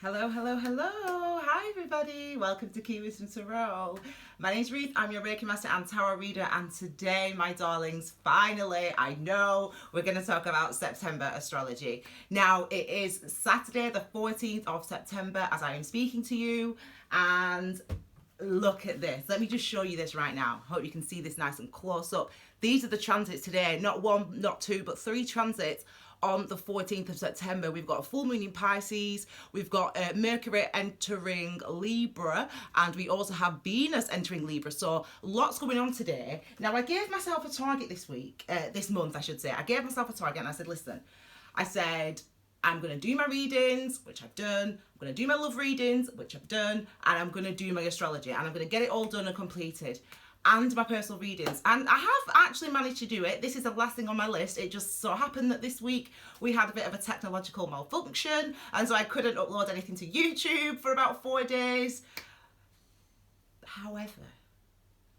Hello, hello, hello. Hi, everybody. Welcome to Key Wisdom Tarot. My name's Ruth. I'm your Reiki Master and Tarot Reader. And today, my darlings, finally, I know we're going to talk about September astrology. Now, it is Saturday, the 14th of September, as I am speaking to you. And look at this. Let me just show you this right now. Hope you can see this nice and close up. These are the transits today. Not one, not two, but three transits. On the 14th of September, we've got a full moon in Pisces, we've got Mercury entering Libra, and we also have Venus entering Libra. So lots going on today. Now, I gave myself a target this month, I should say. I gave myself a target and I said, listen, I'm going to do my readings, which I've done. I'm going to do my love readings, which I've done. And I'm going to do my astrology. And I'm going to get it all done and completed. And my personal readings. And I have actually managed to do it. This is the last thing on my list. It just so happened that this week we had a bit of a technological malfunction. And so I couldn't upload anything to YouTube for about 4 days. However,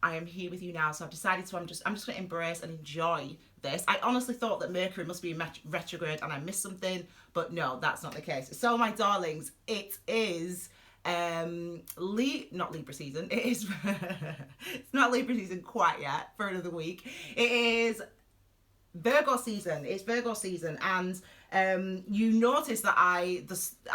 I am here with you now. So I've decided to, I'm just going to embrace and enjoy this. I honestly thought that Mercury must be in retrograde and I missed something. But no, that's not the case. So my darlings, it is... not Libra season. It is it's not Libra season quite yet for another week. It is Virgo season. It's Virgo season, and you notice that I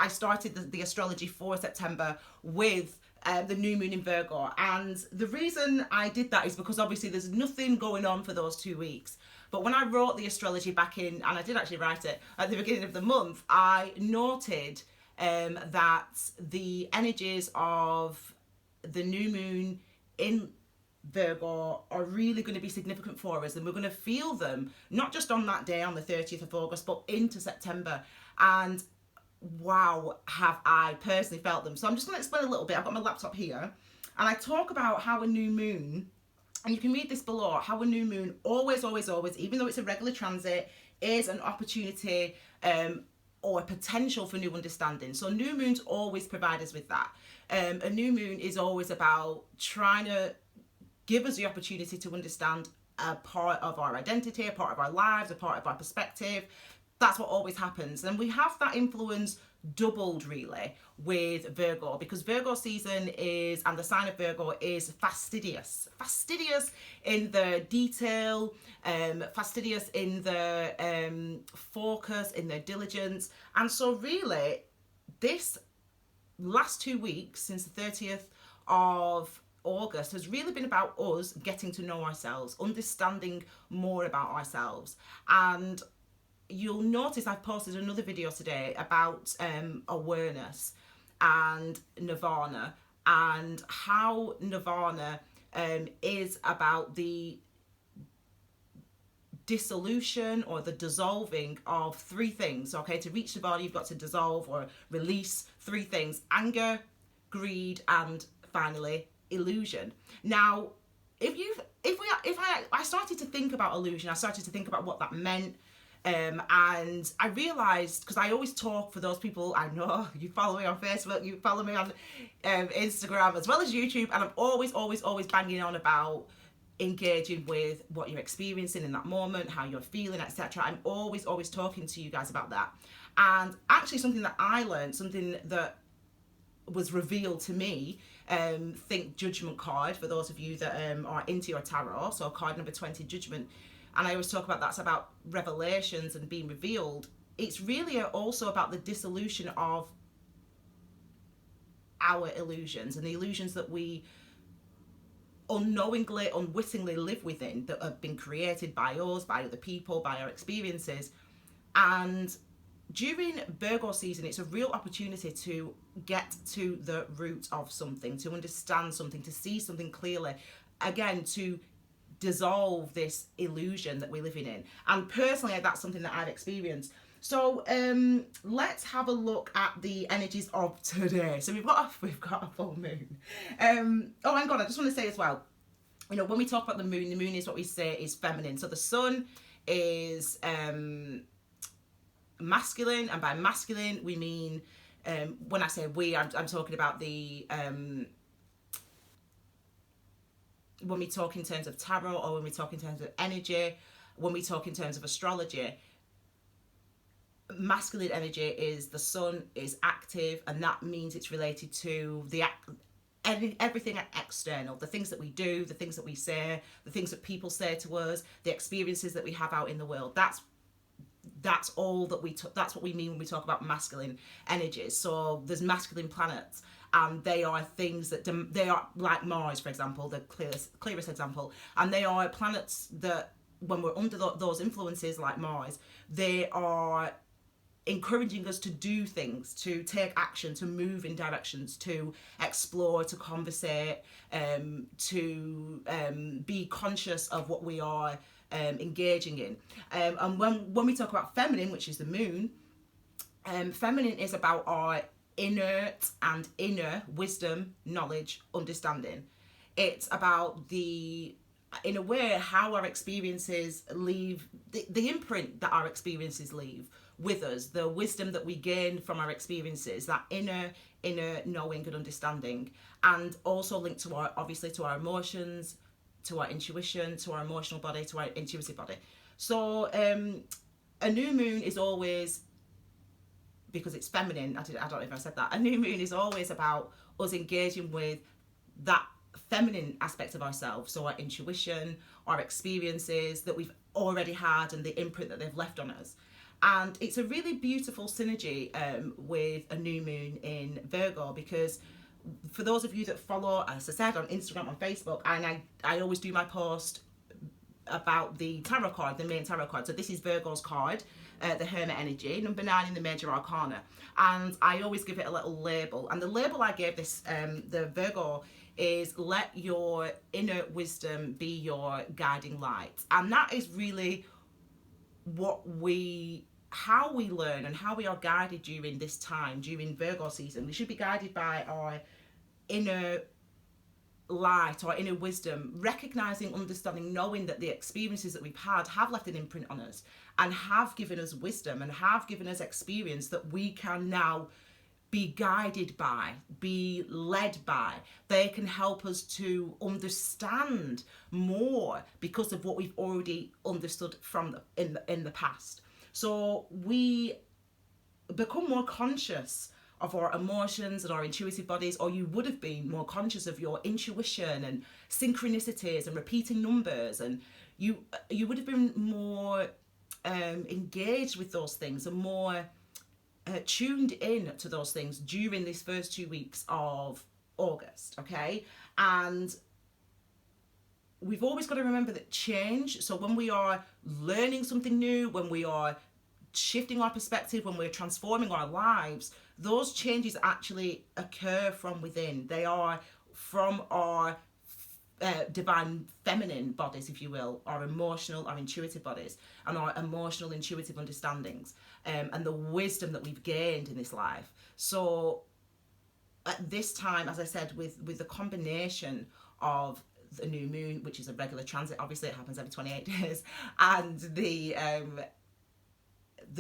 started the astrology for September with the new moon in Virgo, and the reason I did that is because obviously there's nothing going on for those 2 weeks. But when I wrote the astrology back in, and I did actually write it at the beginning of the month, I noted that the energies of the new moon in Virgo are really going to be significant for us, and we're going to feel them not just on that day on the 30th of August but into September. And wow, have I personally felt them. So I'm just going to explain a little bit. I've got my laptop here and I talk about how a new moon, and you can read this below, how a new moon always, even though it's a regular transit, is an opportunity or a potential for new understanding. So new moons always provide us with that. A new moon is always about trying to give us the opportunity to understand a part of our identity, a part of our lives, a part of our perspective. That's what always happens. And we have that influence doubled really with Virgo, because Virgo season is, and the sign of Virgo is fastidious in the detail, fastidious in the focus, in their diligence. And so really this last 2 weeks since the 30th of August has really been about us getting to know ourselves, understanding more about ourselves. And you'll notice I've posted another video today about awareness and nirvana, and how nirvana is about the dissolution or the dissolving of three things. Okay, to reach nirvana you've got to dissolve or release three things: anger, greed, and finally illusion. Now I started to think about illusion, I started to think about what that meant. And I realised, because I always talk, for those people I know, you follow me on Facebook, you follow me on Instagram as well as YouTube, and I'm always banging on about engaging with what you're experiencing in that moment, how you're feeling, etc. I'm always talking to you guys about that. And actually something that I learned, something that was revealed to me, think Judgment card, for those of you that are into your tarot, so card number 20, Judgment. And I always talk about that's about revelations and being revealed. It's really also about the dissolution of our illusions and the illusions that we unknowingly, unwittingly live within, that have been created by us, by other people, by our experiences. And during Virgo season, it's a real opportunity to get to the root of something, to understand something, to see something clearly. Again, to dissolve this illusion that we're living in. And personally, that's something that I've experienced. So let's have a look at the energies of today. So we've got a full moon. Oh, hang on, I just want to say as well, you know, when we talk about the moon is what we say is feminine. So the sun is masculine, and by masculine we mean, when I say we, I'm talking about the when we talk in terms of tarot, or when we talk in terms of energy, when we talk in terms of astrology, masculine energy is the sun is active, and that means it's related to everything external, the things that we do, the things that we say, the things that people say to us, the experiences that we have out in the world. That's all that that's what we mean when we talk about masculine energies. So there's masculine planets, and they are things that they are like Mars, for example, the clearest example, and they are planets that when we're under those influences like Mars, they are encouraging us to do things, to take action, to move in directions, to explore, to conversate, to be conscious of what we are engaging in. And when we talk about feminine, which is the moon, feminine is about our innate and inner wisdom, knowledge, understanding. It's about in a way, how our experiences leave, the imprint that our experiences leave with us, the wisdom that we gain from our experiences, that inner knowing and understanding, and also linked to obviously to our emotions, to our intuition, to our emotional body, to our intuitive body. So a new moon is always, because it's feminine, I don't know if I said that, a new moon is always about us engaging with that feminine aspect of ourselves, so our intuition, our experiences that we've already had, and the imprint that they've left on us. And it's a really beautiful synergy with a new moon in Virgo, because for those of you that follow, as I said, on Instagram, on Facebook, and I always do my post about the tarot card, the main tarot card. So this is Virgo's card, the Hermit energy, number 9 in the Major Arcana. And I always give it a little label. And the label I gave this, the Virgo, is let your inner wisdom be your guiding light. And that is really how we learn and how we are guided during this time, during Virgo season. We should be guided by our inner light, our inner wisdom, recognizing, understanding, knowing that the experiences that we've had have left an imprint on us and have given us wisdom and have given us experience that we can now be guided by, be led by. They can help us to understand more because of what we've already understood from in the past. So we become more conscious of our emotions and our intuitive bodies, or you would have been more conscious of your intuition and synchronicities and repeating numbers, and you would have been more engaged with those things and more tuned in to those things during these first 2 weeks of August, okay? And we've always got to remember that change, so when we are learning something new, when we are shifting our perspective, when we're transforming our lives, those changes actually occur from within. They are from our divine feminine bodies, if you will, our emotional, our intuitive bodies, and our emotional, intuitive understandings, and the wisdom that we've gained in this life. So at this time, as I said, with the combination of the new moon, which is a regular transit, obviously it happens every 28 days, and the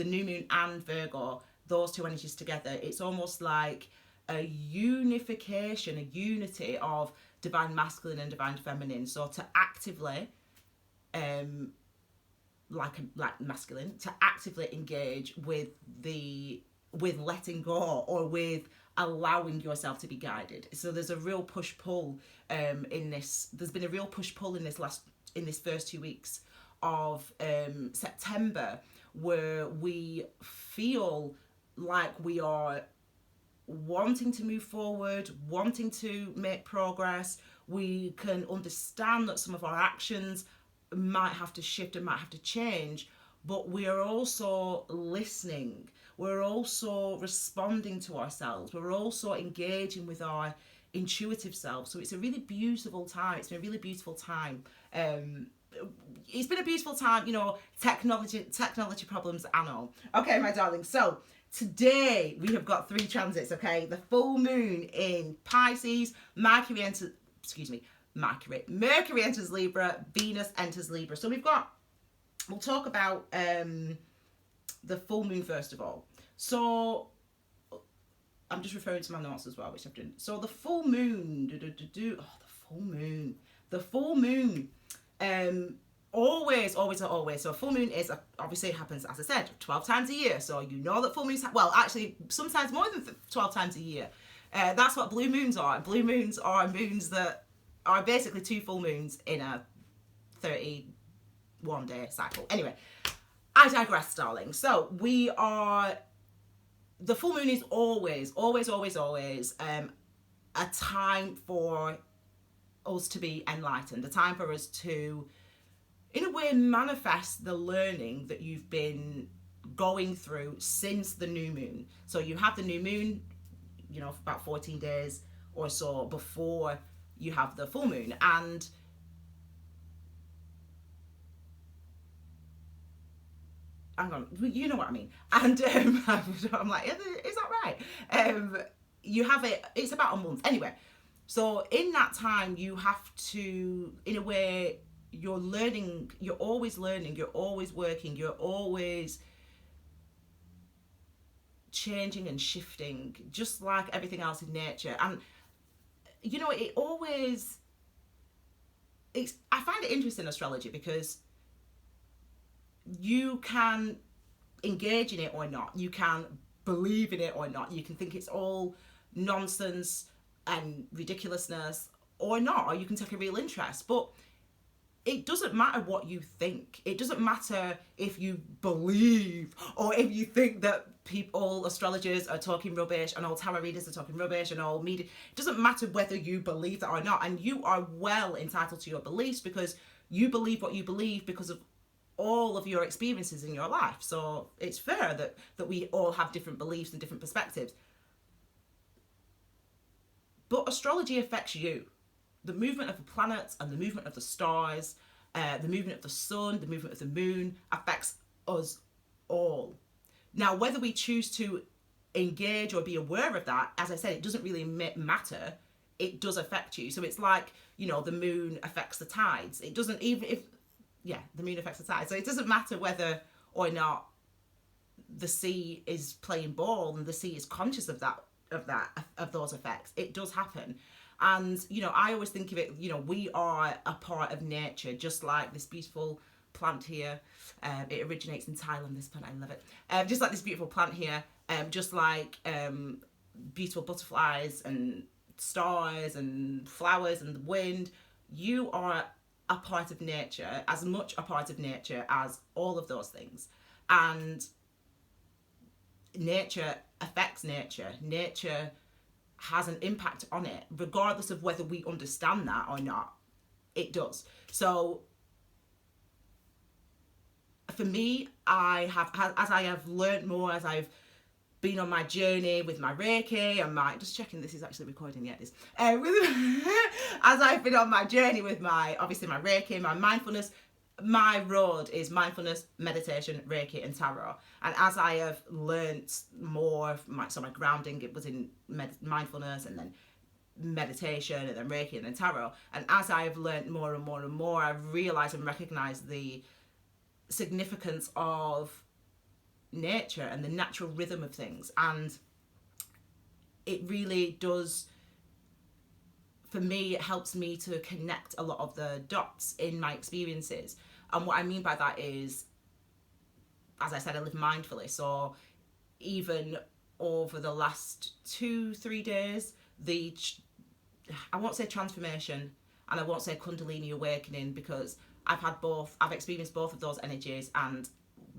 new moon and Virgo, those two energies together, it's almost like a unification, a unity of divine masculine and divine feminine. So to actively, like masculine, to actively engage with letting go, or with allowing yourself to be guided. So there's a real push-pull in this. There's been a real push-pull in this first 2 weeks of September, where we feel like we are wanting to move forward, wanting to make progress. We can understand that some of our actions might have to shift and might have to change, but we are also listening. We're also responding to ourselves. We're also engaging with our intuitive self. So it's a really beautiful time. It's been a really beautiful time. It's been a beautiful time, technology problems and all. Okay, my darling. So today we have got 3 transits, okay? The full moon in Pisces, Mercury enters Libra, Venus enters Libra. So we'll talk about the full moon first of all. So I'm just referring to my notes as well, which I've done. So the full moon, the full moon always, always, always. So full moon is, obviously it happens, as I said, 12 times a year. So you know that full moons, well, actually, sometimes more than 12 times a year. That's what blue moons are. Blue moons are moons that are basically 2 full moons in a 31-day cycle. Anyway, I digress, darling. So the full moon is always, always, always, always a time for us to be enlightened, a time for us to, in a way, manifest the learning that you've been going through since the new moon. So you have the new moon, you know, about 14 days or so before you have the full moon. And hang on, you know what I mean. And I'm like, is that right? You have it, it's about a month. Anyway, so in that time, you have to, in a way, you're learning, you're always learning, you're always working, you're always changing and shifting, just like everything else in nature. And, you know, I find it interesting, astrology, because you can engage in it or not. You can believe in it or not. You can think it's all nonsense and ridiculousness or not, or you can take a real interest. But it doesn't matter what you think. It doesn't matter if you believe or if you think that all astrologers are talking rubbish and all tarot readers are talking rubbish and all media. It doesn't matter whether you believe that or not. And you are well entitled to your beliefs, because you believe what you believe because of all of your experiences in your life. So it's fair that we all have different beliefs and different perspectives. But astrology affects you. The movement of the planets and the movement of the stars, the movement of the sun, the movement of the moon affects us all. Now, whether we choose to engage or be aware of that, as I said, it doesn't really matter. It does affect you. So it's like, you know, the moon affects the tides. It doesn't, even if, yeah, the moon affects the tides. So it doesn't matter whether or not the sea is playing ball and the sea is conscious of those effects. It does happen. And, you know, I always think of it, you know, we are a part of nature, just like this beautiful plant here. It originates in Thailand, this plant, I love it. Just like this beautiful plant here, just like beautiful butterflies and stars and flowers and the wind. You are a part of nature, as much a part of nature as all of those things. And nature affects nature. Nature has an impact on it, regardless of whether we understand that or not. It does. So for me, as I have learned more, as I've been on my journey with my Reiki and just checking this is actually recording, yeah, it is. As I've been on my journey with obviously my Reiki, my mindfulness, my road is mindfulness, meditation, Reiki and tarot. And as I have learnt more, so my grounding, it was in mindfulness and then meditation and then Reiki and then tarot. And as I have learnt more and more and more, I've realised and recognised the significance of nature and the natural rhythm of things. And it really does, for me, it helps me to connect a lot of the dots in my experiences. And what I mean by that is, as I said, I live mindfully. So even over the last 2-3 days, I won't say transformation and I won't say Kundalini awakening, because I've experienced both of those energies, and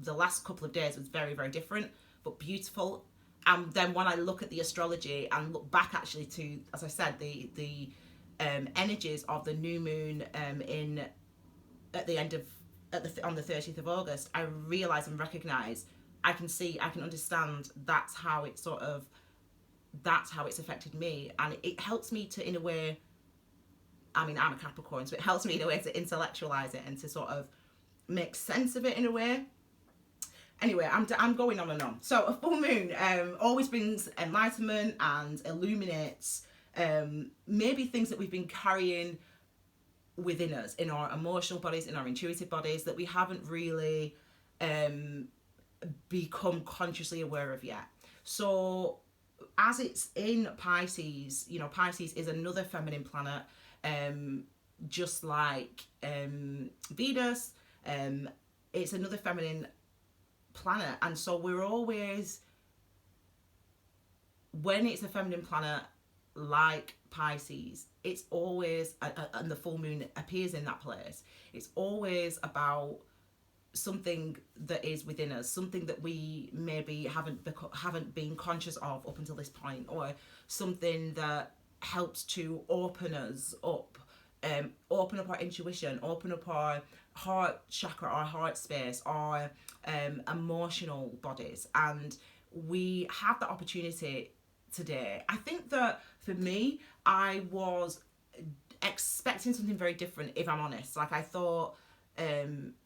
the last couple of days was very, very different, but beautiful. And then when I look at the astrology and look back actually to, as I said, the energies of the new moon on the 30th of August, I realise and recognise, I can understand that's how it's affected me. And it helps me to, in a way, I mean, I'm a Capricorn, so it helps me in a way to intellectualise it and to sort of make sense of it in a way. Anyway, I'm going on and on. So a full moon always brings enlightenment and illuminates maybe things that we've been carrying within us, in our emotional bodies, in our intuitive bodies, that we haven't really become consciously aware of yet. So as it's in Pisces, you know, Pisces is another feminine planet, just like Venus It's another feminine planet, and so we're always, when it's a feminine planet like Pisces, it's always, and the full moon appears in that place, it's always about something that is within us, something that we maybe haven't been conscious of up until this point, or something that helps to open us up, open up our intuition, open up our heart chakra, our heart space, our emotional bodies. And we have the opportunity today. I think that for me, I was expecting something very different, if I'm honest. Like, I thought,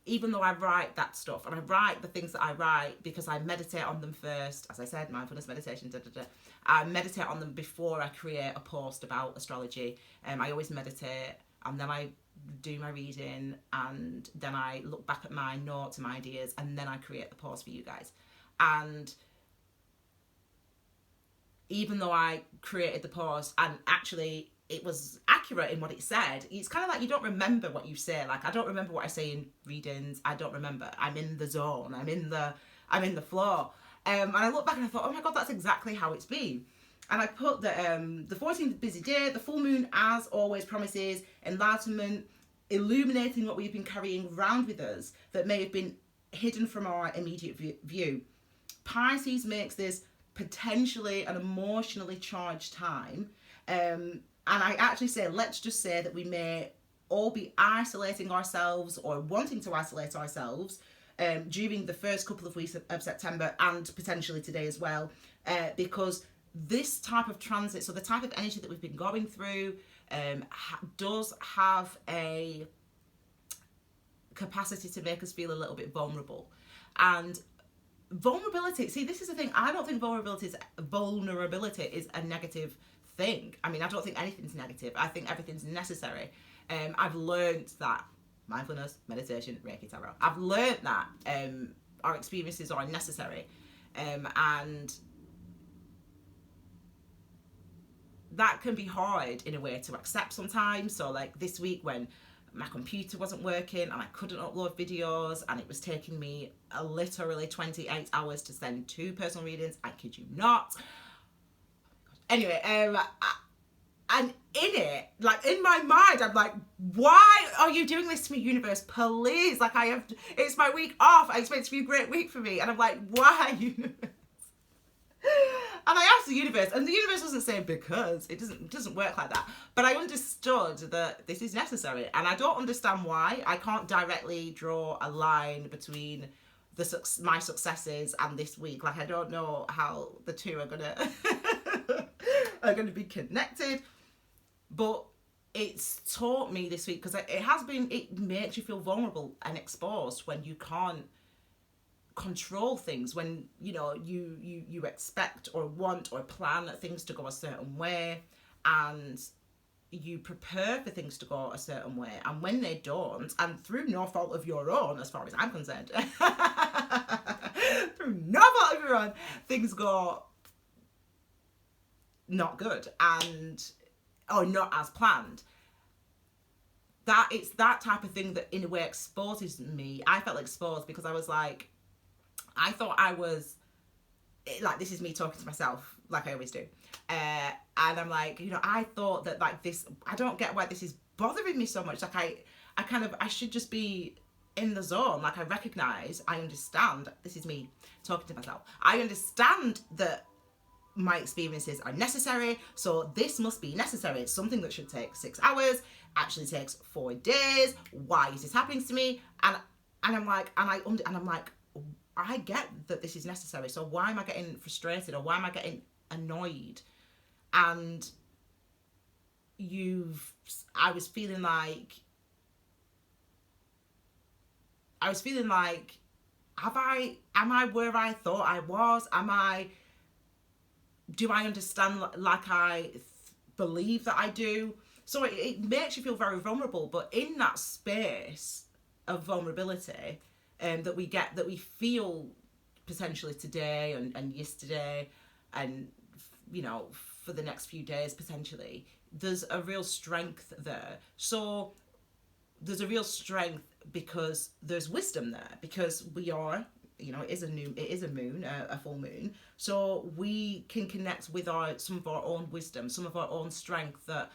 even though I write that stuff, and I write the things that I write because I meditate on them first, as I said, mindfulness meditation, I meditate on them before I create a post about astrology. I always meditate, and then I do my reading, and then I look back at my notes and my ideas, and then I create the post for you guys. And even though I created the post and actually it was accurate in what it said, it's kind of like you don't remember what you say. Like, I don't remember what I say in readings. I don't remember. I'm in the zone. I'm in the flow. And I look back and I thought, oh my God, that's exactly how it's been. And I put that the 14th busy day, the full moon, as always, promises enlightenment, illuminating what we've been carrying around with us that may have been hidden from our immediate view. Pisces makes this potentially an emotionally charged time. And I actually say, let's just say that we may all be isolating ourselves or wanting to isolate ourselves during the first couple of weeks of September, and potentially today as well, because this type of transit, so the type of energy that we've been going through, does have a capacity to make us feel a little bit vulnerable. And vulnerability, see, this is the thing, I don't think vulnerability is a negative thing. I mean, I don't think anything's negative. I think everything's necessary. I've learned that mindfulness, meditation, Reiki, Tarot, I've learned that our experiences are necessary, and that can be hard in a way to accept sometimes. So like this week, when my computer wasn't working and I couldn't upload videos, and it was taking me literally 28 hours to send 2 personal readings, I kid you not. Anyway, and in it, like in my mind, I'm like, why are you doing this to me, universe? Please, like it's my week off. I expect it to be a great week for me. And I'm like, why, universe? And I asked the universe, and the universe doesn't say because. It doesn't work like that. But I understood that this is necessary, and I don't understand why. I can't directly draw a line between my successes and this week. Like, I don't know how the two are gonna be connected. But it's taught me this week, because it makes you feel vulnerable and exposed when you can't control things, when you expect or want or plan things to go a certain way, and you prepare for things to go a certain way, and when they don't, and through no fault of your own, as far as I'm concerned, through no fault of your own, things go not good or not as planned. That it's that type of thing that in a way exposes me. I felt exposed because I was like, I thought I was, like, this is me talking to myself, like I always do. And I'm like, I thought that, like, this, I don't get why this is bothering me so much. Like, I should just be in the zone. Like, I understand, this is me talking to myself. I understand that my experiences are necessary, so this must be necessary. It's something that should take 6 hours, actually takes 4 days. Why is this happening to me? And I'm like, I get that this is necessary, so why am I getting frustrated, or why am I getting annoyed? And I was feeling like, am I where I thought I was? Do I understand like I believe that I do? So it makes you feel very vulnerable, but in that space of vulnerability, that we feel potentially today and yesterday, and for the next few days potentially, there's a real strength there. So there's a real strength because there's wisdom there, because we are, it is a moon, a full moon, so we can connect with some of our own wisdom, some of our own strength, that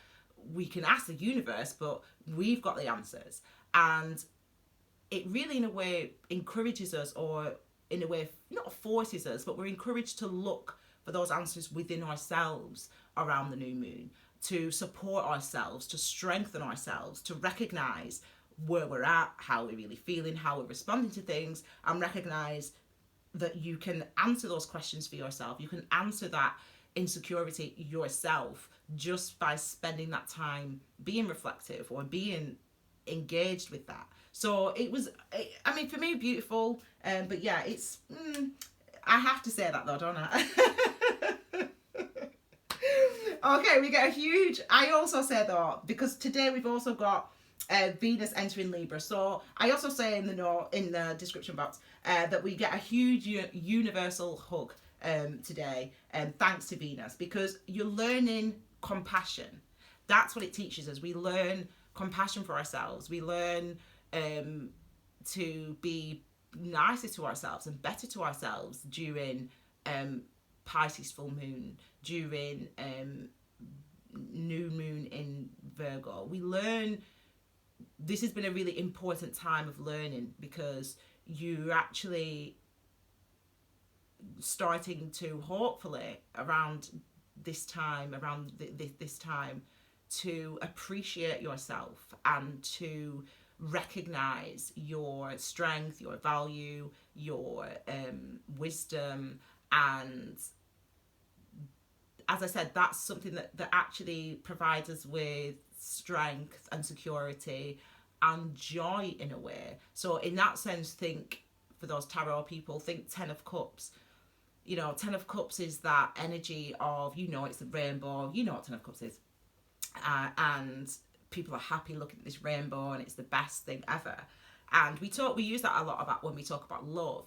we can ask the universe, but we've got the answers. And it really, in a way, encourages us, or in a way not forces us, but we're encouraged to look for those answers within ourselves around the new moon, to support ourselves, to strengthen ourselves, to recognize where we're at, how we're really feeling, how we're responding to things, and recognize that you can answer those questions for yourself. You can answer that insecurity yourself just by spending that time being reflective or being engaged with that. So it was, for me, beautiful. But yeah, it's, I have to say that though, don't I? Okay, we get a huge, I also say though, because today we've also got Venus entering Libra. So I also say in the description box that we get a huge universal hug today, thanks to Venus, because you're learning compassion. That's what it teaches us. We learn compassion for ourselves. We learn to be nicer to ourselves and better to ourselves during Pisces full moon, during new moon in Virgo. We learn. This has been a really important time of learning, because you're actually starting to, hopefully around this time, to appreciate yourself and to recognize your strength, your value, your wisdom. And as I said, that's something that actually provides us with strength and security and joy in a way. So in that sense, think, for those tarot people, think 10 of Cups. 10 of Cups is that energy of, it's the rainbow. You know what 10 of Cups is. And people are happy looking at this rainbow, and it's the best thing ever. And we use that a lot about when we talk about love.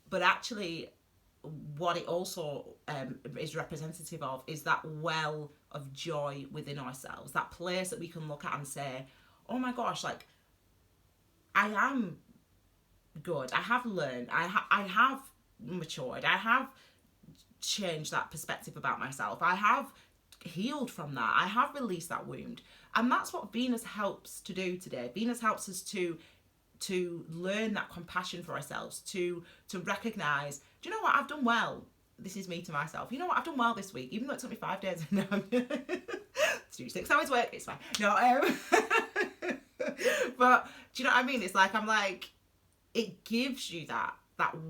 But actually, what it also is representative of is that well of joy within ourselves, that place that we can look at and say, oh my gosh, like, I am good, I have learned, I have matured, I have changed that perspective about myself, I have healed from that, I have released that wound. And that's what Venus helps to do today. Venus helps us to learn that compassion for ourselves, to recognize, do you know what, I've done well. This is me to myself. You know what, I've done well this week, even though it took me 5 days. No, to do 6 hours work, it's fine. No, but do you know what I mean? It's like, it gives you that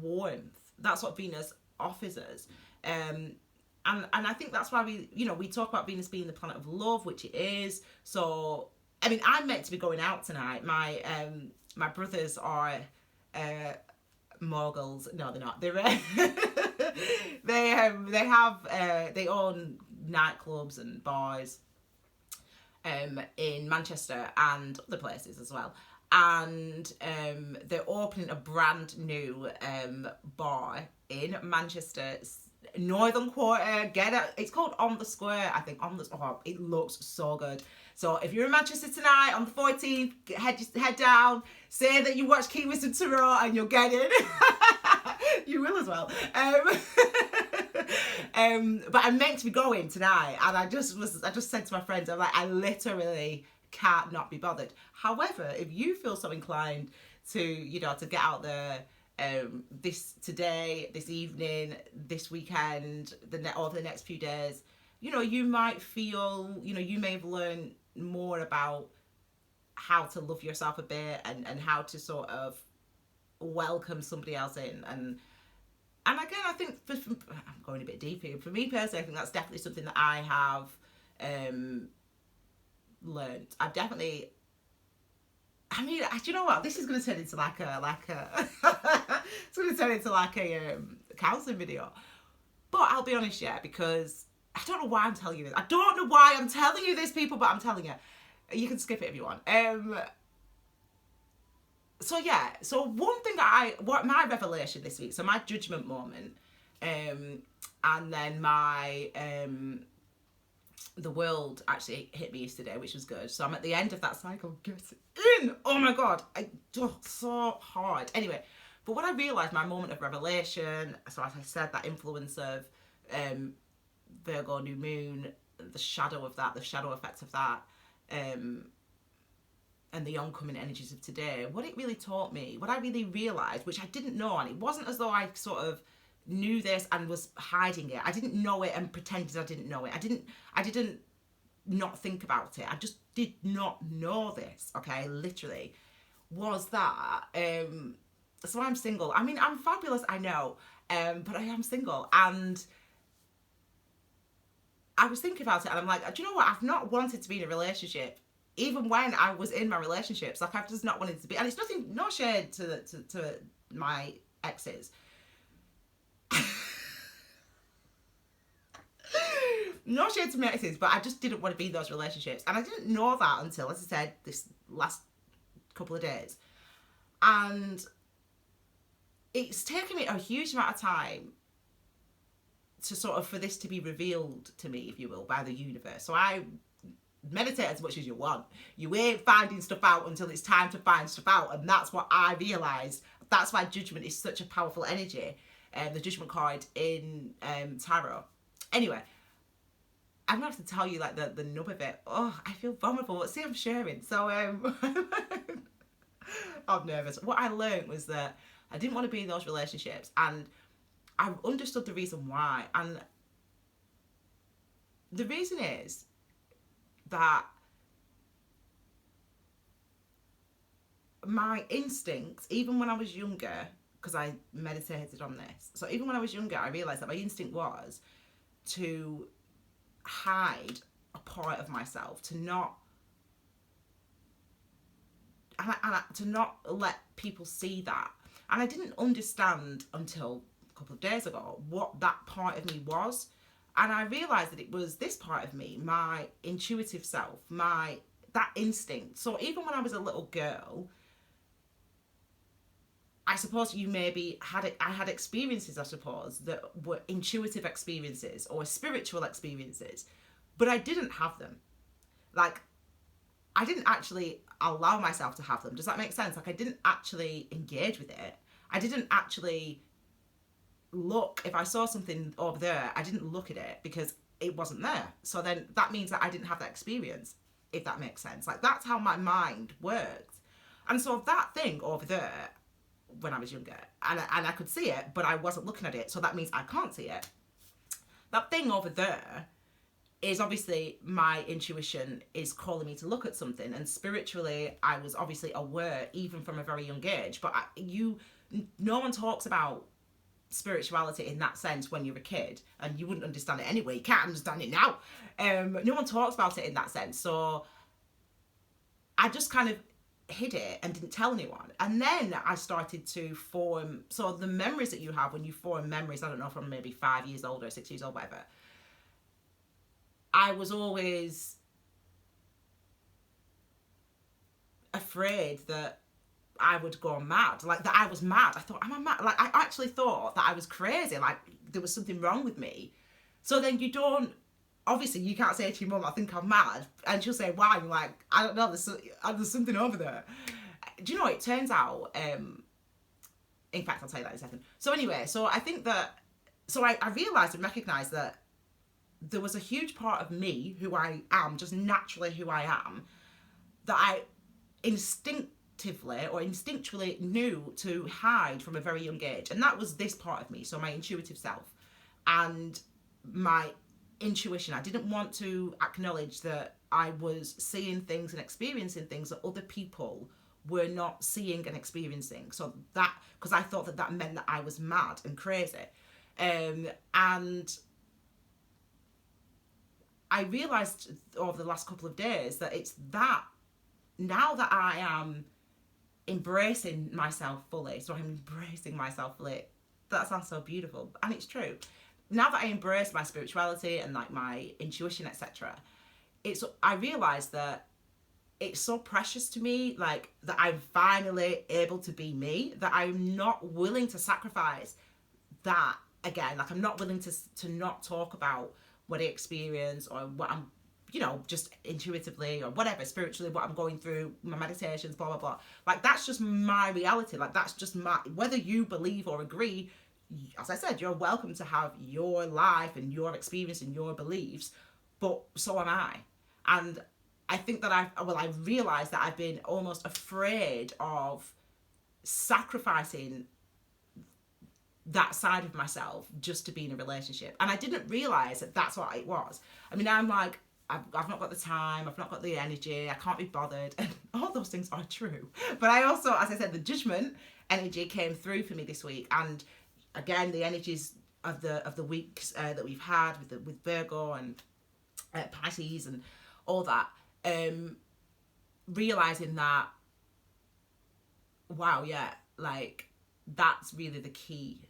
warmth. That's what Venus offers us. And I think that's why we talk about Venus being the planet of love, which it is. So, I'm meant to be going out tonight. My brothers are moguls. No, they're not. They're they own nightclubs and bars in Manchester and other places as well. And they're opening a brand new bar in Manchester, Northern Quarter. Get it? It's called On the Square, I think. It looks so good. So if you're in Manchester tonight on the 14th, head down, say that you watch Key Wisdom Tarot, and you'll get in. You will as well. But I'm meant to be going tonight, and I just said to my friends, I'm like, I literally can't not be bothered. However, if you feel so inclined to get out there this evening, this weekend, over the next few days, you might feel, you may have learned more about how to love yourself a bit, and how to sort of welcome somebody else in. And again, I think I'm going a bit deep here. For me personally, I think that's definitely something that I have learned. I've definitely, do you know what? This is going to turn into like a it's going to turn into like a counselling video. But I'll be honest, because I don't know why I'm telling you this. I don't know why I'm telling you this, people, but I'm telling you. You can skip it if you want. So one thing what my revelation this week, so my judgment moment, and then my the world actually hit me yesterday, which was good. So I'm at the end of that cycle. Get in! Oh my God, so hard. Anyway, but what I realised, my moment of revelation, so as I said, that influence of Virgo new moon, the shadow of that, the shadow effect of that, and the oncoming energies of today, what it really taught me, what I really realised, which I didn't know, and it wasn't as though I sort of knew this and was hiding it. I didn't know it and pretended I didn't know it. I didn't not think about it. I just did not know this, okay, literally, was that, so I'm single. I mean, I'm fabulous, I know, but I am single, and I was thinking about it, and I'm like, do you know what? I've not wanted to be in a relationship, even when I was in my relationships. Like, I've just not wanted to be, and it's nothing, no shade to my exes. No shade to my exes, but I just didn't want to be in those relationships, and I didn't know that until, as I said, this last couple of days, and it's taken me a huge amount of time to sort of, for this to be revealed to me, if you will, by the universe. So I meditate as much as you want. You ain't finding stuff out until it's time to find stuff out, and that's what I realised. That's why judgment is such a powerful energy, the judgment card in tarot. Anyway, I'm gonna have to tell you like the nub of it. Oh, I feel vulnerable. See, I'm sharing. So I'm nervous. What I learned was that I didn't want to be in those relationships, and I understood the reason why. And the reason is that my instincts, even when I was younger, because I meditated on this, so even when I was younger, I realised that my instinct was to hide a part of myself, to not to not let people see that. And I didn't understand until a couple of days ago what that part of me was. And I realised that it was this part of me, my intuitive self, that instinct. So even when I was a little girl, I suppose you maybe I had experiences, I suppose, that were intuitive experiences or spiritual experiences, but I didn't have them. Like, I didn't actually allow myself to have them. Does that make sense? Like, I didn't actually engage with it. I didn't actually look. If I saw something over there, I didn't look at it because it wasn't there. So then that means that I didn't have that experience, if that makes sense. Like, that's how my mind works. And so that thing over there, when I was younger, and I could see it, but I wasn't looking at it, so that means I can't see it. That thing over there is obviously my intuition is calling me to look at something, and spiritually I was obviously aware even from a very young age, but no one talks about spirituality in that sense when you're a kid, and you wouldn't understand it anyway. You can't understand it now. No one talks about it in that sense, so I just kind of hid it and didn't tell anyone. And then I started to form, so the memories that you have when you form memories, I don't know, from maybe 5 years old or 6 years old, whatever, I was always afraid that I would go mad, like that I was mad. I thought, am I mad? Like, I actually thought that I was crazy, like there was something wrong with me. So then you don't, obviously you can't say to your mum, I think I'm mad, and she'll say, why? You're like, I don't know, there's something over there. Do you know, it turns out, in fact, I'll tell you that in a second. So anyway, so I think that, so I realised and recognised that there was a huge part of me, who I am, just naturally who I am, that I instinctively or instinctually knew to hide from a very young age. And that was this part of me, so my intuitive self and my intuition. I didn't want to acknowledge that I was seeing things and experiencing things that other people were not seeing and experiencing. So that, because I thought that meant that I was mad and crazy. And I realised over the last couple of days that it's that, now that I am embracing myself fully, so I'm embracing myself fully, that sounds so beautiful, and it's true. Now that I embrace my spirituality and like my intuition, etc., I realised that it's so precious to me, like that I'm finally able to be me, that I'm not willing to sacrifice that again. Like, I'm not willing to not talk about what I experience or what I'm you know, just intuitively or whatever, spiritually, what I'm going through, my meditations, blah, blah, blah. Like, that's just my reality. Like, that's just my, whether you believe or agree, as I said, you're welcome to have your life and your experience and your beliefs, but so am I. And I think that I realized that I've been almost afraid of sacrificing that side of myself just to be in a relationship. And I didn't realize that that's what it was. I mean, I'm like, I've not got the time, I've not got the energy, I can't be bothered, and all those things are true. But I also, as I said, the judgment energy came through for me this week, and again, the energies of the weeks that we've had with Virgo and Pisces and all that, realizing that, wow, yeah, like, that's really the key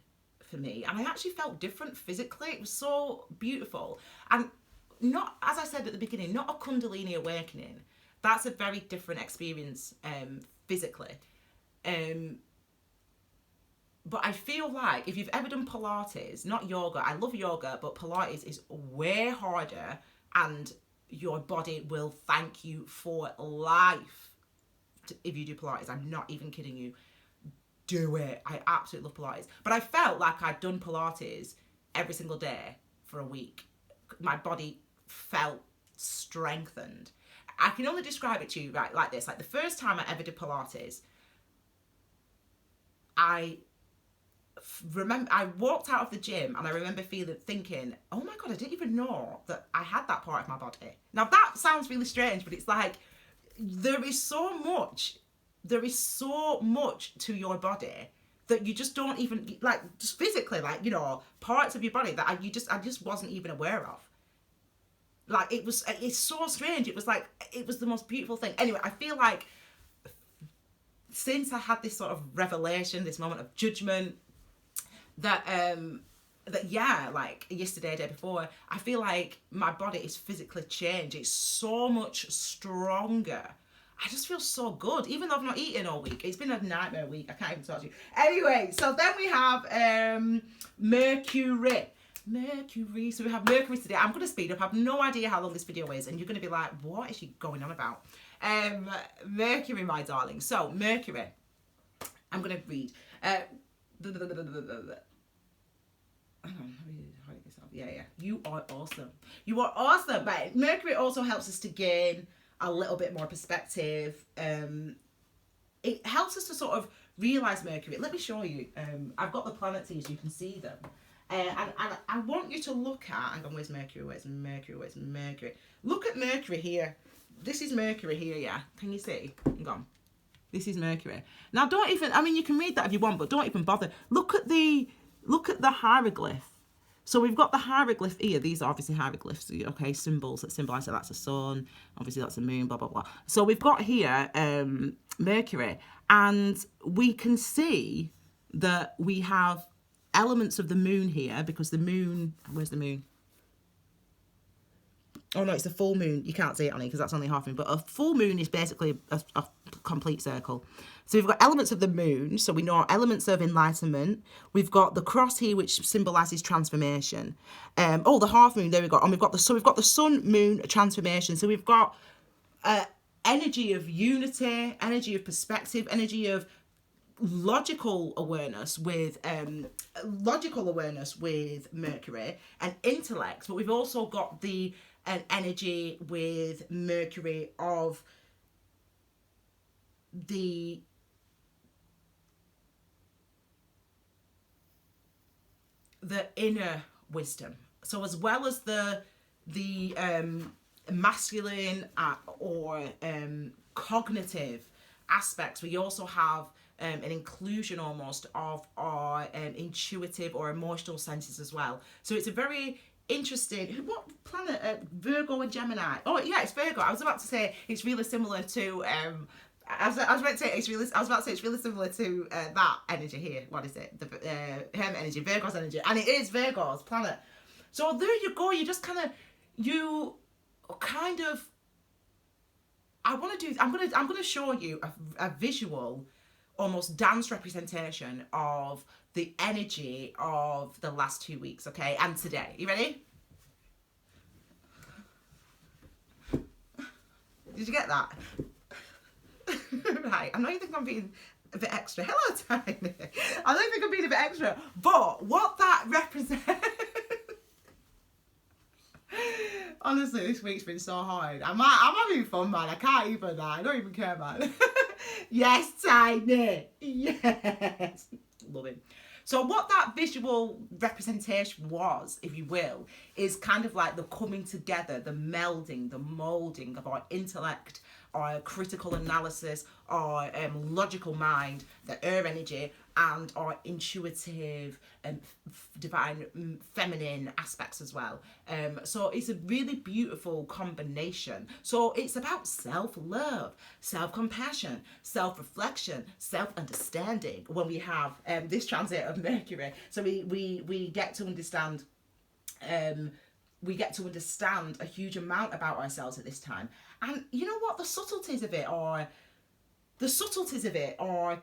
for me. And I actually felt different physically. It was so beautiful. And not, as I said at the beginning, not a Kundalini awakening. That's a very different experience physically. But I feel like if you've ever done Pilates, not yoga, I love yoga, but Pilates is way harder, and your body will thank you for life if you do Pilates. I'm not even kidding you. Do it. I absolutely love Pilates. But I felt like I'd done Pilates every single day for a week. My body felt strengthened. I can only describe it to you like this. Like, the first time I ever did Pilates, I walked out of the gym and I remember thinking, oh my God, I didn't even know that I had that part of my body. Now, that sounds really strange, but it's like, there is so much to your body that you just don't even, like, just physically, like, you know, parts of your body that I just wasn't even aware of. Like, it's so strange. It was like, it was the most beautiful thing. Anyway, I feel like since I had this sort of revelation, this moment of judgment, that yeah, like yesterday, day before, I feel like my body is physically changed. It's so much stronger. I just feel so good, even though I've not eaten all week. It's been a nightmare week. I can't even talk to you. Anyway, so then we have Mercury. So we have Mercury today. I'm going to speed up. I have no idea how long this video is, and you're going to be like, what is she going on about? Mercury, my darling. So, Mercury. I'm going to read. Yeah. You are awesome. You are awesome. But Mercury also helps us to gain a little bit more perspective. It helps us to sort of realize Mercury. Let me show you. I've got the planets here so you can see them. And I want you to look at, hang on, where's Mercury? Where's Mercury? Look at Mercury here. This is Mercury here, yeah. Can you see? Hang on. This is Mercury. Now, don't even, I mean, you can read that if you want, but don't even bother. Look at the hieroglyph. So we've got the hieroglyph here. These are obviously hieroglyphs, okay, symbols that symbolize that that's a sun. Obviously, that's a moon, blah, blah, blah. So we've got here Mercury, and we can see that we have elements of the moon here, because the moon, where's the moon? Oh no, it's a full moon. You can't see it on it because that's only half moon, but a full moon is basically a complete circle. So we've got elements of the moon, so we know elements of enlightenment. We've got the cross here, which symbolizes transformation. The half moon, there we go. And we've got the sun, moon, transformation. So we've got energy of unity, energy of perspective, energy of logical awareness with Mercury, and intellect. But we've also got an energy with Mercury of the inner wisdom. So as well as the masculine or cognitive aspects, we also have an inclusion almost of our intuitive or emotional senses as well. So it's a very interesting, what planet? Virgo and Gemini. Oh yeah, it's Virgo. I was about to say it's really similar to I was about to say it's really similar to that energy here. What is it? The Hermit energy, Virgo's energy, and it is Virgo's planet. So there you go. I'm gonna show you a visual, almost dance representation of the energy of the last 2 weeks, okay, and today. You ready? Did you get that? Right, I know you think I'm being a bit extra. Hello, Tiny. I don't think I'm being a bit extra, but what that represents... Honestly, this week's been so hard. I'm having fun, man. I can't even, I don't even care, man. Yes, Tiny. Yes. Love it. So what that visual representation was, if you will, is kind of like the coming together, the melding, the moulding of our intellect, our critical analysis, our logical mind, the air energy, and our intuitive and divine feminine aspects as well. So it's a really beautiful combination. So it's about self-love, self-compassion, self-reflection, self-understanding when we have this transit of Mercury. So we get to understand we get to understand a huge amount about ourselves at this time. And you know what? The subtleties of it are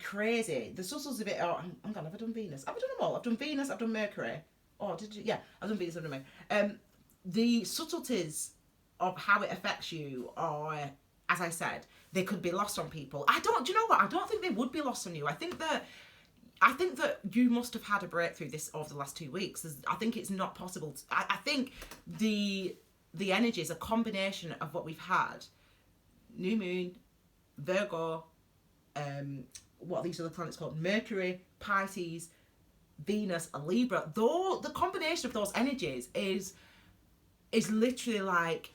crazy. The subtleties of it are... Hang on, have I done Venus? Have I done them all? I've done Venus, I've done Mercury. Oh, did you? Yeah, I've done Venus, I've done Mercury. The subtleties of how it affects you are, as I said, they could be lost on people. Do you know what? I don't think they would be lost on you. I think that you must have had a breakthrough over the last 2 weeks. I think it's not possible. I think the energy is a combination of what we've had. New moon, Virgo, what are these other planets called? Mercury, Pisces, Venus, and Libra. Though the combination of those energies is literally like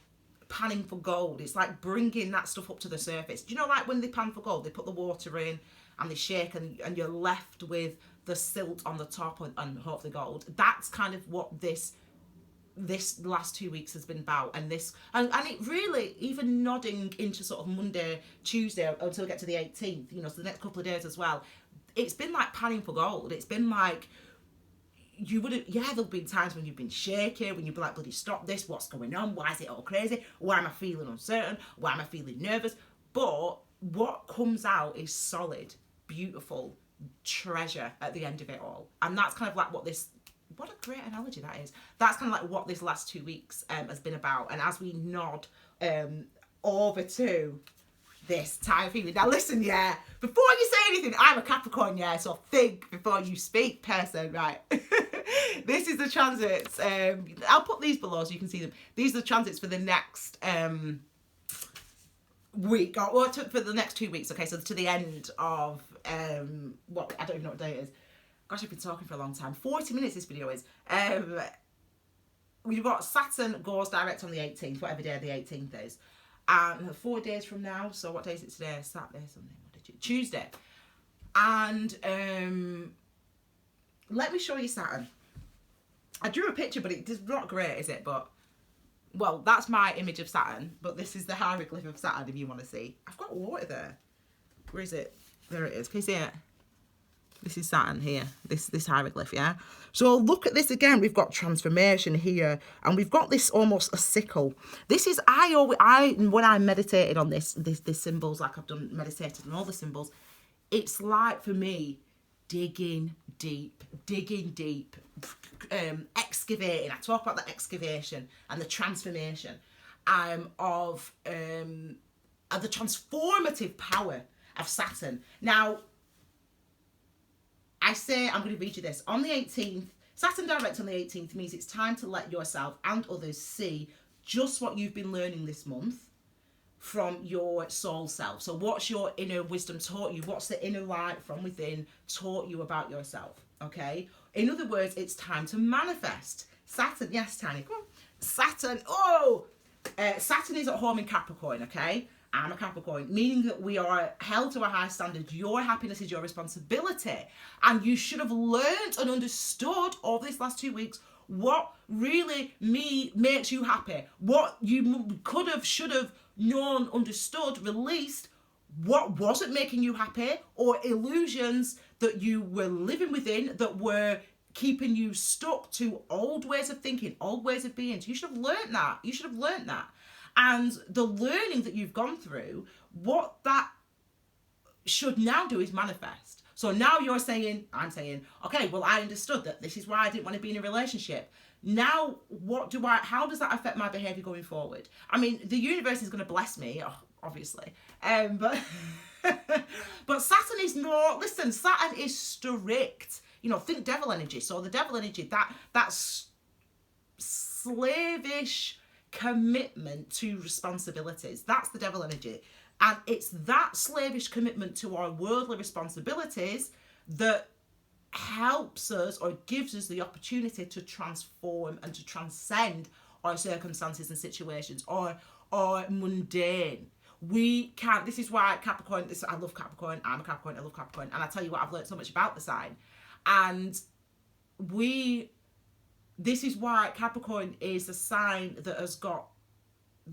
panning for gold. It's like bringing that stuff up to the surface. Do you know, like when they pan for gold, they put the water in and they shake and you're left with the silt on the top and hopefully gold. That's kind of what this last 2 weeks has been about, and it really, even nodding into sort of Monday, Tuesday until we get to the 18th, you know, so the next couple of days as well, it's been like panning for gold. It's been like, there'll been times when you've been shaky, when you've been like, bloody stop this, what's going on, why is it all crazy, why am I feeling uncertain, why am I feeling nervous? But what comes out is solid, beautiful treasure at the end of it all. And that's kind of like what a great analogy that is. That's kind of like what this last 2 weeks has been about. And as we nod over to this time feeling. Now listen, yeah, before you say anything, I'm a Capricorn, yeah, so think before you speak, person, right? This is the transits. I'll put these below so you can see them. These are the transits for the next week, or for the next 2 weeks, okay? So to the end of, I don't even know what day it is. Gosh, I've been talking for a long time. 40 minutes this video is. We've got Saturn goes direct on the 18th, whatever day the 18th is. And 4 days from now, so what day is it today? Saturday, Sunday, Monday, Tuesday. And let me show you Saturn. I drew a picture, but it's not great, is it? But, well, that's my image of Saturn. But this is the hieroglyph of Saturn, if you want to see. I've got water there. Where is it? There it is. Can you see it? This is Saturn here, this hieroglyph, yeah? So look at this again. We've got transformation here, and we've got this almost a sickle. This is, when I meditated on this symbols, like I've done meditated on all the symbols, it's like, for me, digging deep, excavating. I talk about the excavation and the transformation of the transformative power of Saturn. Now, I'm going to read you this. On the 18th, Saturn direct on the 18th means it's time to let yourself and others see just what you've been learning this month from your soul self. So what's your inner wisdom taught you? What's the inner light from within taught you about yourself? Okay? In other words, it's time to manifest. Saturn, yes, Tiny, come on. Saturn, Saturn is at home in Capricorn, okay? I'm a Capricorn, meaning that we are held to a high standard. Your happiness is your responsibility. And you should have learned and understood over this last 2 weeks what really makes you happy. What you could have, should have known, understood, released, what wasn't making you happy, or illusions that you were living within that were keeping you stuck to old ways of thinking, old ways of being. So you should have learned that. You should have learned that. And the learning that you've gone through, what that should now do is manifest. So now I'm saying, okay, well, I understood that this is why I didn't want to be in a relationship. Now, how does that affect my behavior going forward? I mean, the universe is going to bless me. obviously. But but Saturn is more, listen, Saturn is strict. You know, think devil energy. So the devil energy, that's slavish commitment to responsibilities. That's the devil energy. And it's that slavish commitment to our worldly responsibilities that helps us or gives us the opportunity to transform and to transcend our circumstances and situations or mundane. We can't, this is why Capricorn, I love Capricorn, I'm a Capricorn, I love Capricorn, and I tell you what, I've learned so much about the sign. And this is why Capricorn is a sign that has got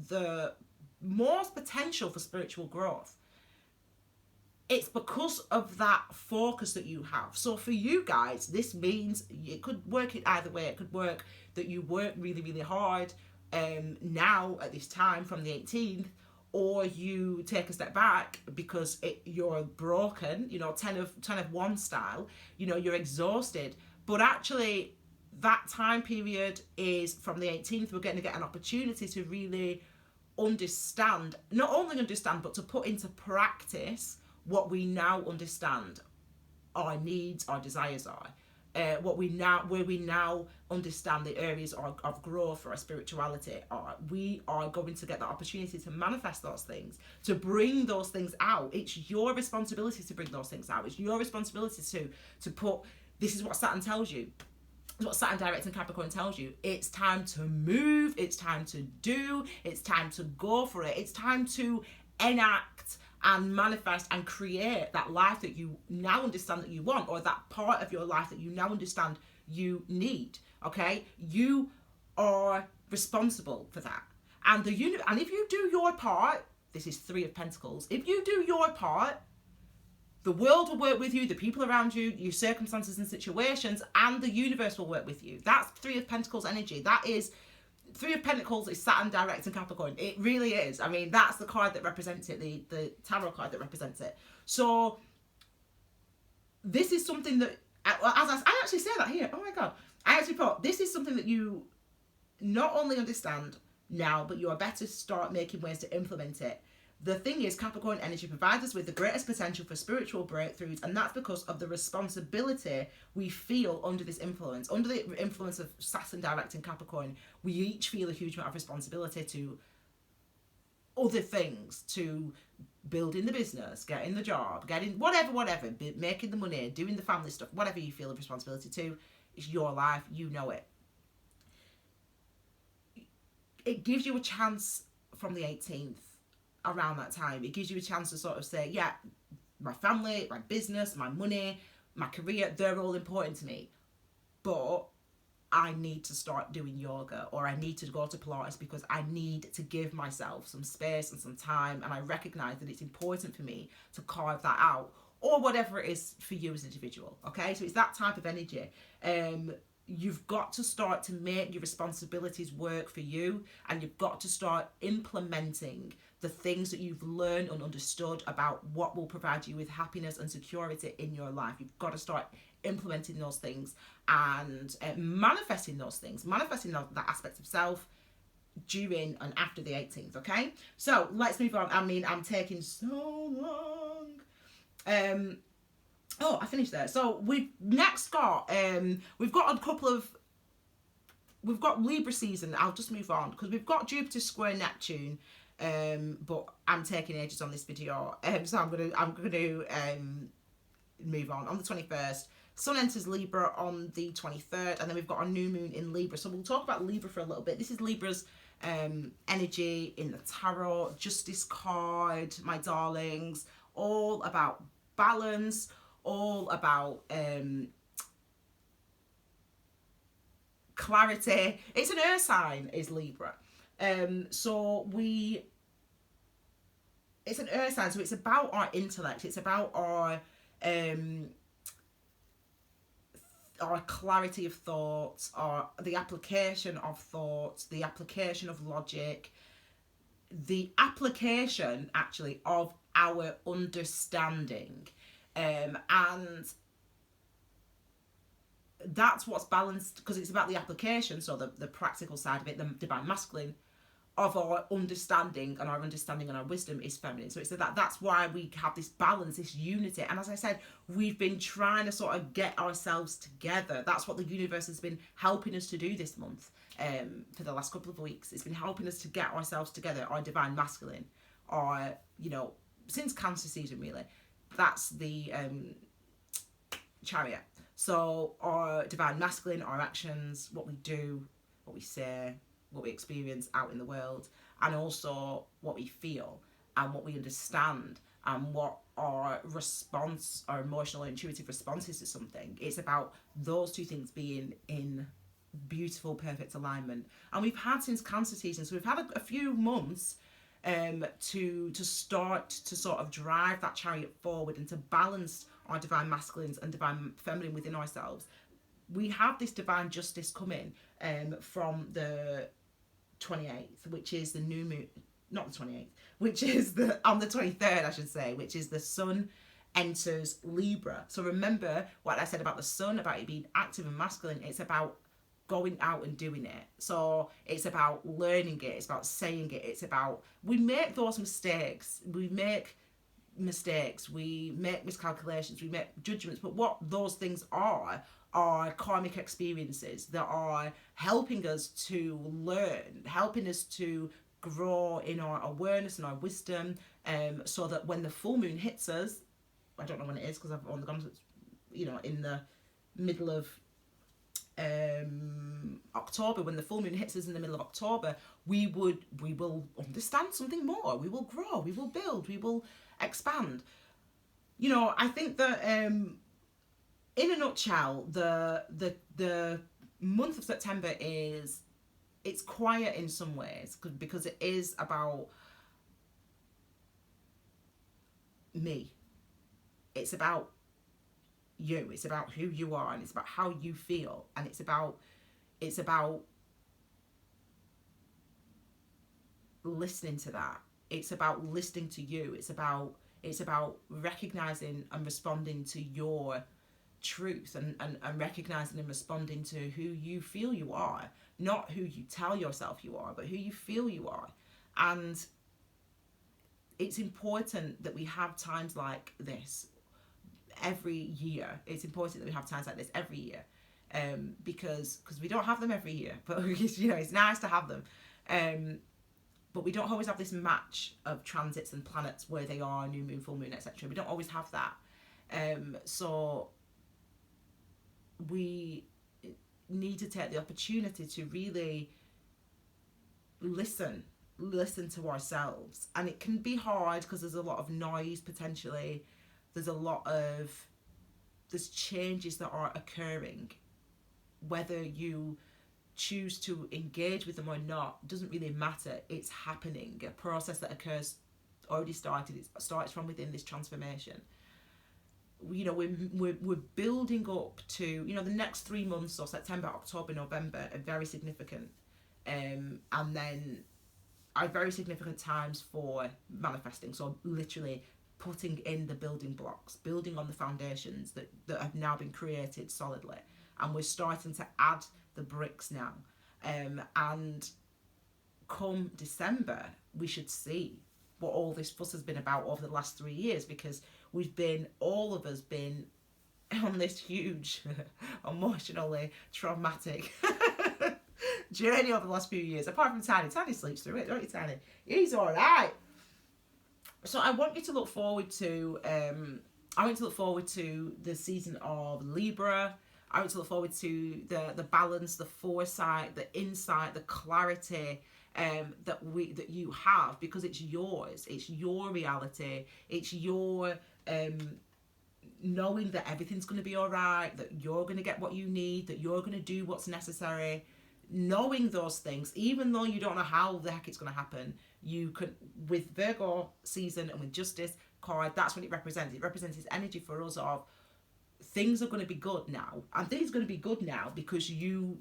the most potential for spiritual growth. It's because of that focus that you have. So for you guys, this means it could work it either way. It could work that you work really, really hard now at this time from the 18th, or you take a step back because you're broken, you know, 10 of 1 style, you know, you're exhausted. But actually, that time period is from the 18th, we're going to get an opportunity to really understand, not only understand, but to put into practice what we now understand our needs, our desires are. Where we now understand the areas of growth for our spirituality are. We are going to get the opportunity to manifest those things, to bring those things out. It's your responsibility to bring those things out. It's your responsibility to put, this is what Saturn tells you. This is what Saturn direct in Capricorn tells you. It's time to move, it's time to do, it's time to go for it. It's time to enact and manifest and create that life that you now understand that you want, or that part of your life that you now understand you need. Okay, you are responsible for that, and and if you do your part, this is 3 of Pentacles. If you do your part, the world will work with you, the people around you, your circumstances and situations, and the universe will work with you. That's 3 of Pentacles energy. That is 3 of Pentacles is Saturn direct in Capricorn. It really is. I mean, that's the card that represents it, the tarot card that represents it. So this is something that, as I actually say that here. Oh my God. I actually thought this is something that you not only understand now, but you are better to start making ways to implement it. The thing is, Capricorn energy provides us with the greatest potential for spiritual breakthroughs, and that's because of the responsibility we feel under this influence. Under the influence of Saturn direct in Capricorn, we each feel a huge amount of responsibility to other things, to building the business, getting the job, getting whatever, making the money, doing the family stuff, whatever you feel a responsibility to. It's your life, you know it. It gives you a chance from the 18th. Around that time, it gives you a chance to sort of say, yeah, my family, my business, my money, my career, they're all important to me, but I need to start doing yoga, or I need to go to Pilates because I need to give myself some space and some time, and I recognize that it's important for me to carve that out, or whatever it is for you as an individual. Okay, so it's that type of energy. You've got to start to make your responsibilities work for you, and you've got to start implementing the things that you've learned and understood about what will provide you with happiness and security in your life. You've got to start implementing those things and manifesting those things, manifesting that aspect of self during and after the 18th, okay? So let's move on. I mean, I'm taking so long. Oh, I finished there. So we've next got, we've got Libra season. I'll just move on because we've got Jupiter square Neptune, but I'm taking ages on this video, so I'm gonna move on the 21st. Sun enters Libra on the 23rd, and then we've got a new moon in Libra. So we'll talk about Libra for a little bit. This is Libra's energy in the tarot, Justice card, my darlings, all about balance, all about clarity. It's an earth sign, is Libra. It's an earth sign, so it's about our intellect, it's about our clarity of thoughts, the application of thoughts, the application of logic, the application actually of our understanding, and that's what's balanced, because it's about the application, so the practical side of it, the divine masculine of our understanding, and our understanding and our wisdom is feminine. So it's that's why we have this balance, this unity. And as I said, we've been trying to sort of get ourselves together. That's what the universe has been helping us to do this month, for the last couple of weeks. It's been helping us to get ourselves together, our divine masculine, our, you know, since Cancer season really. That's the Chariot. So our divine masculine, our actions, what we do, what we say, what we experience out in the world, and also what we feel and what we understand and what our response, our emotional or intuitive response is to something. It's about those two things being in beautiful, perfect alignment. And we've had since Cancer season, so we've had a few months to start to sort of drive that chariot forward and to balance our divine masculines and divine feminine within ourselves. We have this divine justice coming from the 28th, which is the new moon, not the 28th, which is on the 23rd, I should say, which is the sun enters Libra. So remember what I said about the sun, about it being active and masculine. It's about going out and doing it. So it's about learning it, it's about saying it, it's about, we make those mistakes, we make miscalculations, we make judgments, but what those things are karmic experiences that are helping us to learn, helping us to grow in our awareness and our wisdom, so that when the full moon hits us, I don't know when it is because I've only gone to, you know, in the middle of October, when the full moon hits us in the middle of October, we will understand something more, we will grow, we will build, we will expand. You know, I think that in a nutshell, the month of September it's quiet in some ways because it is about me. It's about you. It's about who you are, and it's about how you feel, and it's about listening to that. It's about listening to you. It's about recognizing and responding to your truth, and recognizing and responding to who you feel you are, not who you tell yourself you are, but who you feel you are. And it's important that we have times like this every year. It's important that we have times like this every year, because we don't have them every year, but you know, it's nice to have them, but we don't always have this match of transits and planets where they are new moon, full moon, etc. We don't always have that, so we need to take the opportunity to really listen to ourselves. And it can be hard because there's a lot of noise potentially, there's changes that are occurring. Whether you choose to engage with them or not doesn't really matter. It's happening. A process that occurs already started. It starts from within this transformation. You know, we're building up to, you know, the next 3 months, so September, October, November, are very significant, and then are very significant times for manifesting. So literally putting in the building blocks, building on the foundations that have now been created solidly, and we're starting to add the bricks now, and come December we should see what all this fuss has been about over the last 3 years, because all of us been on this huge emotionally traumatic journey over the last few years, apart from Tiny. Tiny sleeps through it, don't you, Tiny? He's all right. So I want you to look forward to the season of Libra. I want to look forward to the balance, the foresight, the insight, the clarity that you have, because it's yours. It's your reality. It's your knowing that everything's going to be all right, that you're going to get what you need, that you're going to do what's necessary. Knowing those things, even though you don't know how the heck it's going to happen, you could, with Virgo season and with Justice card, that's what it represents. It represents this energy for us of things are going to be good now, and things are going to be good now because you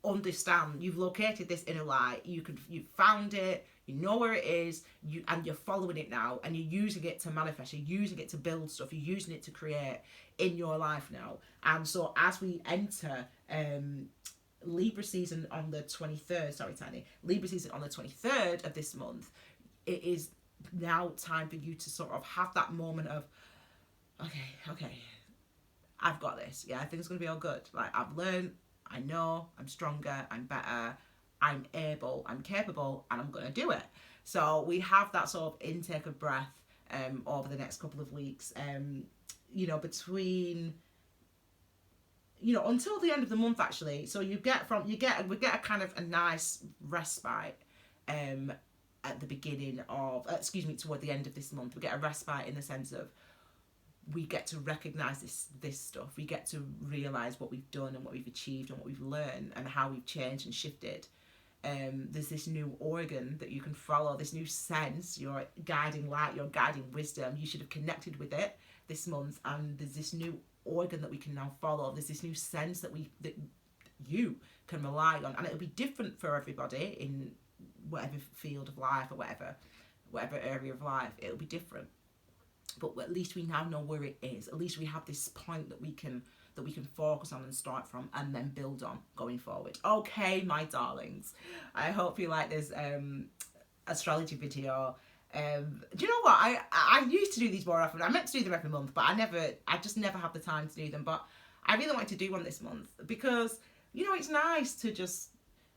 understand, you've located this inner light, you've found it, you know where it is, and you're following it now, and you're using it to manifest, you're using it to build stuff, you're using it to create in your life now. And so as we enter Libra season on the 23rd, sorry Tiny, Libra season on the 23rd of this month, it is now time for you to sort of have that moment of, okay, I've got this. Yeah, things are going to be all good. Like, I've learned, I know, I'm stronger, I'm better, I'm able, I'm capable, and I'm going to do it. So we have that sort of intake of breath over the next couple of weeks, you know, between, you know, until the end of the month actually. So we get a kind of a nice respite at the beginning of, toward the end of this month. We get a respite in the sense of we get to recognize this stuff. We get to realize what we've done and what we've achieved and what we've learned and how we've changed and shifted. There's this new organ that you can follow, this new sense, your guiding light, your guiding wisdom. You should have connected with it this month, and there's this new organ that we can now follow. There's this new sense that you can rely on, and it'll be different for everybody in whatever field of life or whatever area of life. It'll be different, but at least we now know where it is. At least we have this point that we can focus on and start from, and then build on going forward. Okay, my darlings, I hope you like this astrology video. Do you know what, I used to do these more often. I meant to do them every month, but I just never have the time to do them. But I really wanted to do one this month because, you know, it's nice to just,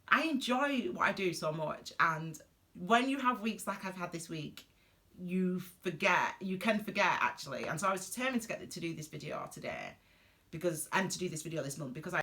I enjoy what I do so much, and when you have weeks like I've had this week, you can forget actually. And so I was determined to do this video today, and to do this video this month, because